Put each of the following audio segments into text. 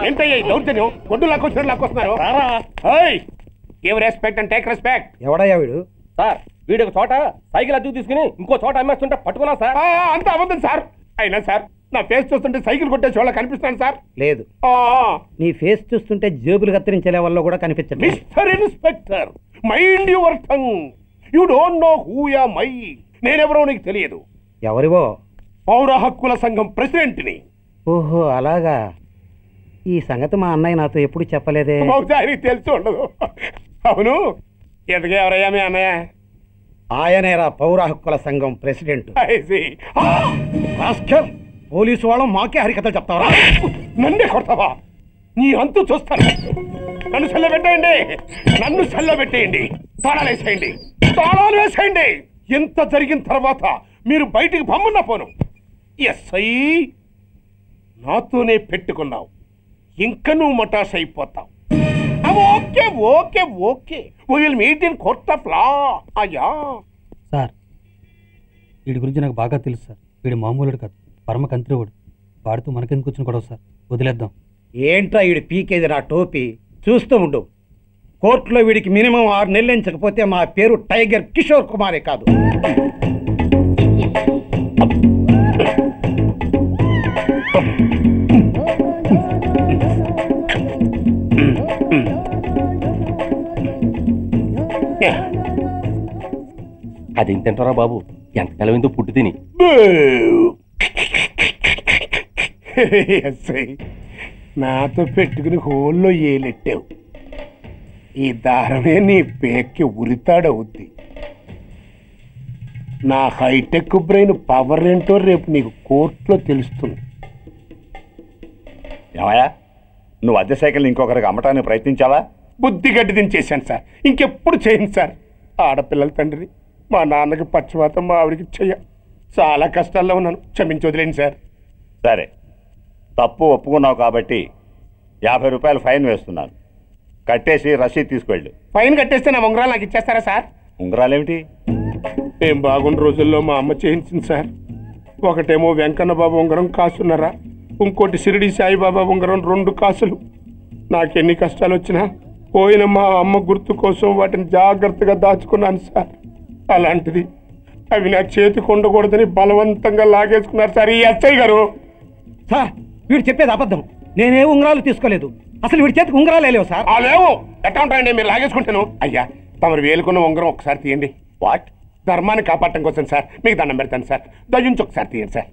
ఏంటయ్యా దౌర్జన్యం? కొట్టు లాక్కొచ్చిన లాక్కొస్తున్నారు. Give respect and take respect. ఎవడయ్యా వీడు? సార్ వీడు ఒక చోట సైకిల్ అద్దెకు తీసుకుని ఇంకో చోట అమ్మేస్తుంటే పట్టుకున్నా సార్. అంత అబద్ధం సార్. అయినా సార్ నా ఫేస్ చూస్తుంటే సైకిల్ కొట్టేసి వాళ్ళ కనిపిస్తున్నాను సార్. లేదు, నీ ఫేస్ చూస్తుంటే జేబులు కత్తిరించే లెవెల్లో కూడా కనిపించదు. Mister inspector, mind your tongue. You don't know who am I. నేనెవరో నీకు తెలియదు. ఎవరివో? పౌర హక్కుల సంఘం ప్రెసిడెంట్ని. ఓహో అలాగా. ఈ సంగతి మా అన్నయ్య నాతో ఎప్పుడు చెప్పలేదే. బహుశా ఆయనకి తెలిసి ఉండదు. అవును, ఎదుగు ఎవరయ్యా మీ అన్నయ్య? ఆయనేరా పౌర హక్కుల సంఘం ప్రెసిడెంట్. పోలీసు వాళ్ళం మాకే హరికథలు చెప్తావరా? నన్నే కొడతావా? నీ అంతు చూస్తాను. నన్ను సెల్ల పెట్టేయండి, నన్ను సెల్ల పెట్టేయండి. తాళాలు వేసేయండి, తాళాలు వేసేయండి. ఎంత జరిగిన తర్వాత మీరు బయటికి పంపన్నా పోను. ఎస్ఐ నాతోనే పెట్టుకున్నావు, ఇంకా నువ్వు మటాష్ అయిపోతావు. Okay okay okay, we will meet in court of law. అయ్యా సార్, వీడి గురించి నాకు బాగా తెలుసు సార్. వీడు మామూలుడు కాదు, పరమ కంత్రివుడు. వాడితో మనకెందుకు వచ్చిన గొడవ సార్, వదిలేద్దాం. ఏంట్రా వీడి పీకేది నా టోపీ? చూస్తూ ఉండు. కోర్టులో వీడికి మినిమం 6 నెలలు ఎంచకపోతే మా పేరు టైగర్ కిషోర్ కుమారే కాదు. అదేం తింటారా బాబు, ఎంతకాలం ఏందో పుట్టి తిని. నాతో పెట్టుకుని హోల్లో ఏలెట్టావు. ఈ దారమే నీ పేక్కి ఉరితాడవుద్ది. నా హైటెక్ బ్రెయిన్ పవర్ ఏంటో రేపు నీకు కోర్టులో తెలుస్తుంది. ఏమయ్యా, నువ్వు అద్దె సైకిల్ ఇంకొకరికి అమ్మటానికి ప్రయత్నించావా? బుద్ధి గడ్డి దించేశాను సార్, ఇంకెప్పుడు చేయను సార్. ఆడపిల్లల తండ్రి, మా నాన్నకి పక్షవాతం, మా ఆవిడికి చెయ్య. చాలా కష్టాల్లో ఉన్నాను, క్షమించి వదిలేండి సార్. సరే, తప్పు ఒప్పుకున్నావు కాబట్టి 50 రూపాయలు ఫైన్ వేస్తున్నాను. కట్టేసి రసీదు తీసుకువెళ్ళు. ఫైన్ కట్టేస్తే నా ఉంగరాలు నాకు ఇచ్చేస్తారా సార్? ఉంగరాలేమిటి? ఏం బాగున్న రోజుల్లో మా అమ్మ చేయించింది సార్. ఒకటేమో వెంకన్న బాబు ఉంగరం కాసున్నరా, ఇంకోటి షిరిడి సాయిబాబా ఉంగరం 2 కాసులు. నాకెన్ని కష్టాలు వచ్చినా పోయిన మా అమ్మ గుర్తు కోసం వాటిని జాగ్రత్తగా దాచుకున్నాను సార్. అలాంటిది అవి నా చేతికి ఉండకూడదని బలవంతంగా లాగేసుకున్నారు సార్ ఈ ఎస్ఐ గారు. సార్, వీడు చెప్పేది అబద్ధం. నేనే ఉంగరాలు తీసుకోలేదు. అసలు వీడి చేతికి ఉంగరాలు లేవు సార్. లేవు, ఎట్లా ఉంటాయండి మీరు లాగేసుకుంటాను. అయ్యా, తమరు వేలుకున్న ఉంగరం ఒకసారి తీయండి. వాట్? ధర్మాన్ని కాపాడటం కోసం సార్, మీకు దండం పెడతాను సార్. దయ్యుంచి ఒకసారి తీయండి సార్.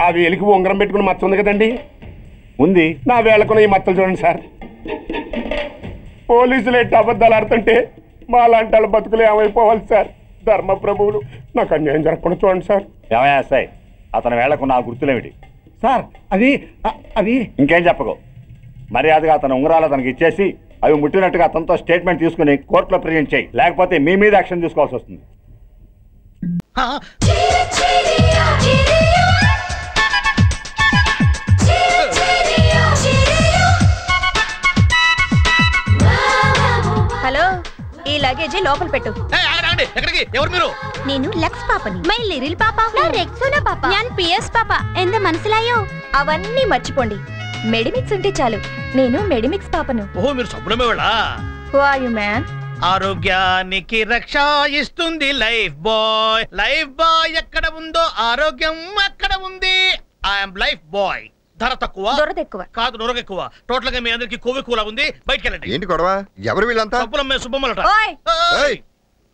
ఆ వేలికి ఉంగరం పెట్టుకుని మచ్చ ఉంది కదండి? ఉంది. నా వేళకున్న ఈ మచ్చలు చూడండి సార్. పోలీసులు ఎట్టి అబద్ధాలు ఆడుతుంటే మా లాంటి వాళ్ళ బతుకులు ఏమైపోవాలి సార్? ధర్మ ప్రభువులు, నాకు అన్యాయం జరగకుండా చూడండి సార్. ఏమయ్యా సార్, అతని వేళకున్న ఆ గుర్తులేమిటి? సార్, అవి ఇంకేం చెప్పకు. మర్యాదగా అతని ఉంగరాలు అతనికి ఇచ్చేసి అవి ముట్టినట్టుగా అతనితో స్టేట్మెంట్ తీసుకుని కోర్టులో ప్రెజెంట్ చేయి. లేకపోతే మీ మీద యాక్షన్ తీసుకోవాల్సి వస్తుంది. హలో, ఈ లగేజీ లోపల పెట్టు. ఎవరు మీరు? నేను లక్స్ పాపని. మై లిటిల్ పాప. నా రెక్సోనా పాప. నేను పిఎస్ పాప. ఎంత మనసులాయో అవన్నీ మర్చిపోండి. మెడిమిక్స్ ఉంటే చాలు. నేను మెడిమిక్స్ పాపను. ఓహో, మీరు సబ్బుడమే వాళ్ళ. Who are you man? ఆరోగ్యానికి రక్ష ఇస్తుంది లైఫ్ బాయ్. లైఫ్ బాయ్ ఎక్కడ ఉందో ఆరోగ్యం అక్కడ ఉంది. I'm Lifebuoy. ధర తక్కువ, దొరద ఎక్కువ కాదు, నొరగ ఎక్కువ. టోటల్ గా మీ అందరికి కొవ్వు ఎక్కువలా ఉంది. బయటికి వెళ్ళండి. ఏంటి గొడవ? ఎవరు వీళ్ళంతా? సబ్బులమ్మే సుబ్బమ్మలట.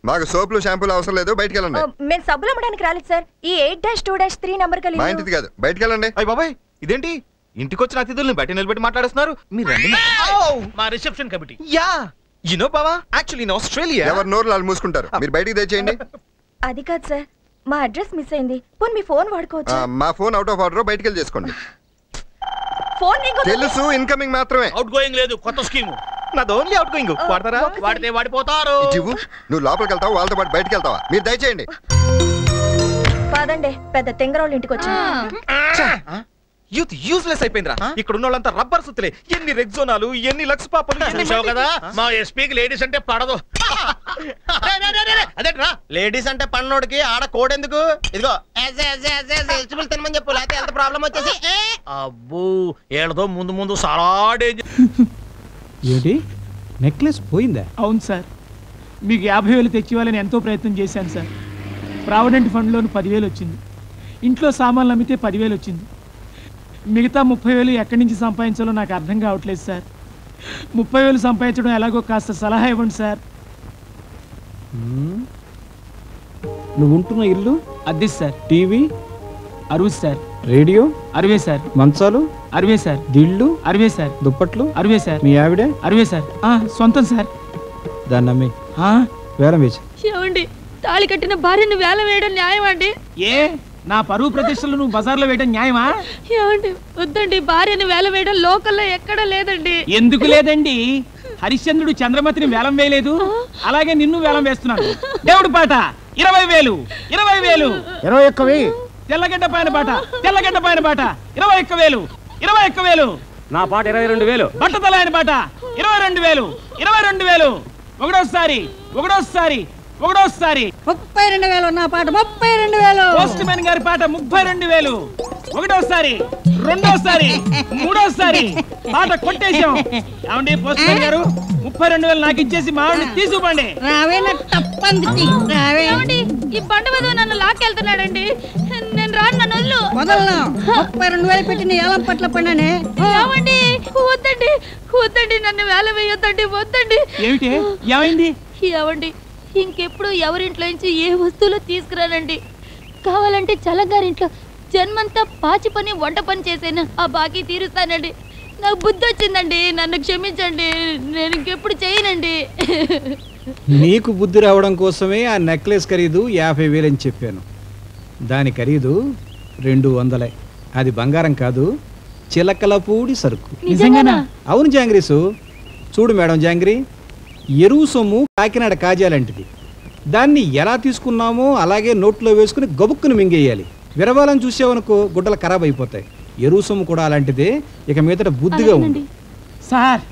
మాకు సోపులు షాంపూలు అవసరం లేదు, బయటికి వెళ్ళండి. మేము సబ్బులు అమ్మడానికి రాలేదు సార్. ఈ 8-2-3 నంబర్ కలిగి. మా ఇంటిది కాదు, బయటికి వెళ్ళండి. అయ్య బాబాయ్, ఇదేంటి ఇంటికి వచ్చిన అతిథుల్ని బయట నిలబెట్టి మాట్లాడుతున్నారు? మీరు రండి. మా reception committee. Yeah, you know బావా, యాక్చువల్లీ ఇన్ ఆస్ట్రేలియా. ఎవరు నోరు వాళ్ళు మూసుకుంటారు. మీరు బయటికి తెచ్చేయండి. అది కాదు సార్, మా అడ్రస్ మిస్ అయింది. పోనీ మీ ఫోన్ వాడుకోవచ్చు. మా ఫోన్ అవుట్ ఆఫ్ ఆర్డర్, బయటికి వెళ్ళి చేసుకోండి. ఫోన్ తెలుసు, ఇన్కమింగ్ మాత్రమే, అవుట్ గోయింగ్ లేదు. కొత్త స్కీమ్. నాది ఓన్లీ అవుట్ గోయింగ్. వాడతారా? వాడితే వాడిపోతారు. నువ్వు లోపలికి వెళ్తావు, వాళ్ళతో పాటు బయటికి వెళ్తావా? మీరు దయచేయండి. కాదండి, పెద్ద తెంగరోళ్ళ ఇంటికి వచ్చి యూత్ యూజ్లెస్ అయిపోయిందిరా. ఇక్కడ ఉన్న వాళ్ళంతా రబ్బర్ సుత్తులే. ఎన్ని రెగ్జోనాలు, ఎన్ని లక్స్ పాపలు, చూసావు కదా మా ఎస్పీకి లేడీస్ అంటే పడదు. అదేట్రా లేడీస్ అంటే పన్నోడికి ఆడ కోడ్ ఎందుకు? ఇదిగో ఎలిజిబుల్ తినమని చెప్పు, లేకపోతే ఎంత ప్రాబ్లం వచ్చేసి. అబ్బో ఏళ్ళతో ముందు ముందు చాలా డేంజర్. ఏంటి నెక్లెస్ పోయిందా? అవును సార్, మీకు 50,000 తెచ్చివ్వాలని ఎంతో ప్రయత్నం చేశాను సార్. ప్రావిడెంట్ ఫండ్లోని 10,000 వచ్చింది, ఇంట్లో సామాన్లు అమ్మితే 10,000 వచ్చింది. మిగతా 30,000 ఎక్కడి నుంచి సంపాదించాలో నాకు అర్థం కావట్లేదు సార్. 30,000 సంపాదించడం ఎలాగో కాస్త సలహా ఇవ్వండి సార్. నువ్వు ఉంటున్న ఇల్లు అద్దె sir. TV 60 sir. Radio 60 sir. మంచాలు 60 సార్. దిళ్ళు 60 సార్. దుప్పట్లు 60 సార్. మీ ఆవిడే 60 సార్. సొంతం సార్. దాన్ని నమ్మి వేలం వేసి. ఏమండి తాళి కట్టిన భార్యను వేలం వేయడం న్యాయం అండి? ఏ నా పరువు ప్రతిష్టలు నువ్వు బజార్లో వేయడం న్యాయమా? ఏమండి వద్దండి, భార్యను వేలం వేయడం లోకల్లో ఎక్కడా లేదండి. ఎందుకు లేదండి? హరిశ్చంద్రుడు చంద్రమతిని వేలం వేయలేదు, అలాగే నిన్ను వేలం వేస్తున్నాను. దేవుడు పాట 20,000 20,000 21,000 తెల్లగడ్డ పైన పాట 21,000 21,000 నా పాట 22,000. బట్టతల ఆయన పాట 22,000 22,000 ఒకటోసారి 32,000 నా పాట 32,000. పోస్ట్ మ్యాన్ గారి పాట 32,000 ఒకటోసారి రెండోసారి మూడోసారి పాట కొట్టేశాం. ఏమండి పోస్ట్ మ్యాన్ గారు 32,000 నాకు ఇచ్చేసి మా ఆవిడని తీసుకుపోండి. ఈ బండ మీద నన్ను లాక్కెళ్తున్నాడండి. నేను రాను, నన్ను వదిలు. వదలను. 32,000 పెట్టి నీ ఏలం పట్ల పడినానే. ఏమండి వద్దండి, నన్ను వేల వేయొద్దండి, వద్దండి. ఏమిటి ఏమైంది? ఏమండి ఇంకెప్పుడు ఎవరింట్లో నుంచి ఏ వస్తువులు తీసుకురానండి. కావాలంటే చలంగారింట్లో జన్మంతా పాచి పని వంట పని చేసాను, ఆ బాకీ తీరుస్తానండి. నాకు బుద్ధి వచ్చిందండి, నన్ను క్షమించండి, నేను ఇంకెప్పుడు చేయనండి. నీకు బుద్ధి రావడం కోసమే ఆ నెక్లెస్ ఖరీదు 50,000 అని చెప్పాను. దాని ఖరీదు 200. అది బంగారం కాదు, చిలకలపూడి సరుకు. నిజంగానా? అవును జాంగ్రీసు. చూడు మేడం జాంగ్రీ, ఎరువు సొమ్ము కాకినాడ కాజాలంటిది. దాన్ని ఎలా తీసుకున్నామో అలాగే నోట్లో వేసుకుని గబుక్కుని మింగేయాలి. విరవాలని చూసావనుకో గుడ్డలు ఖరాబ్ అయిపోతాయి. ఎరువు సొమ్ము కూడా అలాంటిదే. ఇక మీదట బుద్ధిగా ఉంది. సార్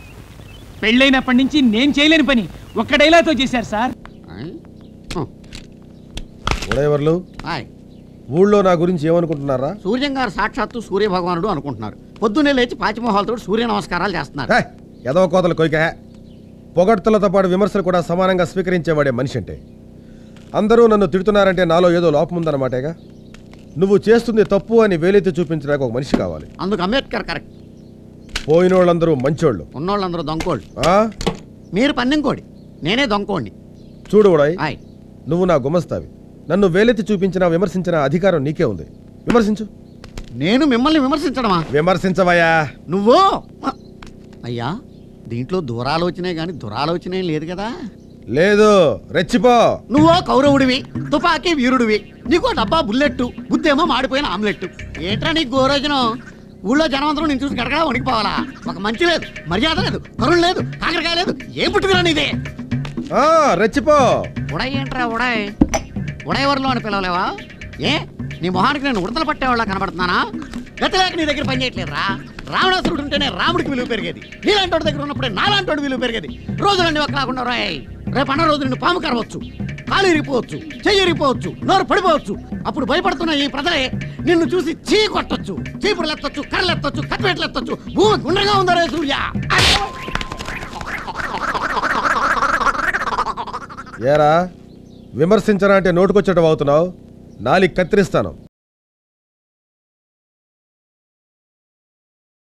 పెళ్ళైనప్పటి నుంచి నేను చేయలేని పని ఒక్క డైలాగ్తో చేశారు సార్. ఉడయవర్లు ఊళ్ళో నా గురించి ఏమనుకుంటున్నారా? సూర్యం గారు సాక్షాత్తు సూర్య భగవానుడు అనుకుంటున్నారు. పొద్దున్నే లేచి పాచిమోహాలతో సూర్య నమస్కారాలు చేస్తున్నారు. ఎదవ కోతలు కొయ్క. పొగడ్తలతో పాటు విమర్శలు కూడా సమానంగా స్వీకరించేవాడే మనిషి అంటే. అందరూ నన్ను తిడుతున్నారంటే నాలో ఏదో లోపం ఉందన్నమాటేగా. నువ్వు చేస్తుంది తప్పు అని వేలెత్తి చూపించడానికి ఒక మనిషి కావాలి. అందుకు అంబేద్కర్ కరెక్ట్. పోయిన వాళ్ళందరూ మంచోళ్ళు, ఉన్నోళ్ళందరూ దొంకోళ్ళు. మీరు పన్నెంకోడి, నేనే దొంకోండి. చూడు ఉడాయ్, నువ్వు నా గుమస్తావి. నన్ను వేలెత్తి చూపించిన విమర్శించిన అధికారం నీకే ఉంది. విమర్శించు. నేను మిమ్మల్ని విమర్శించడమా? విమర్శించవయ్యా. నువ్వు అయ్యా దీంట్లో దూరాలోచనే గాని దురాలోచనే లేదు కదా? లేదు, రెచ్చిపో. నువ్వో కౌరవుడివి, తుపాకీ వీరుడివి, నీకో డబ్బా బుల్లెట్టు, బుద్ధేమో మాడిపోయిన ఆమ్లెట్టు. ఏంట్రా నీకు గోరోజనం? ఊళ్ళో జనమంతరం నేను చూసి గడగడా వణికిపోవాలా? ఒక మంచి లేదు, మర్యాద లేదు, కరుణ లేదు, కాకరకాయ లేదు, ఏం పుట్టుకురా నీదే? రెచ్చిపో. ఉడాయ్ ఏంట్రా ఉడాయ్? ఉడాయవరిలో అని పిలవలేవా? ఏ నీ మొహానికి నేను ఉడతలు పట్టేవాళ్ళ కనబడుతున్నానా? గతలేక నీ దగ్గర పనిచేయట్లేదురా. రావణాసురుడు ఉంటేనే రాముడికి విలువ పెరిగేది, నీలాంటి వాడి దగ్గర ఉన్నప్పుడే నాలాంటి వాడు విలువ పెరిగేది. రోజులన్నీ ఒక రాకుండా రాయ్. రేపు అన్న రోజు నిన్ను పాము కరవచ్చు, కాలు ఇరిపోవచ్చు, చెయ్యి ఇరిపోవచ్చు, నోరు పడిపోవచ్చు. అప్పుడు భయపడుతున్న ఈ ప్రజలే నిన్ను చూసి చీ కొట్టొచ్చు, చీపురులు ఎత్తొచ్చు, కర్రలు ఎత్తొచ్చు, కత్తిపేటలు ఎత్తొచ్చు. భూమి గుండ్రంగా ఉందరే సూర్య. ఏరా విమర్శించరా అంటే నోటుకొచ్చేట అవుతున్నావు. నాలికి కత్తిరిస్తాను.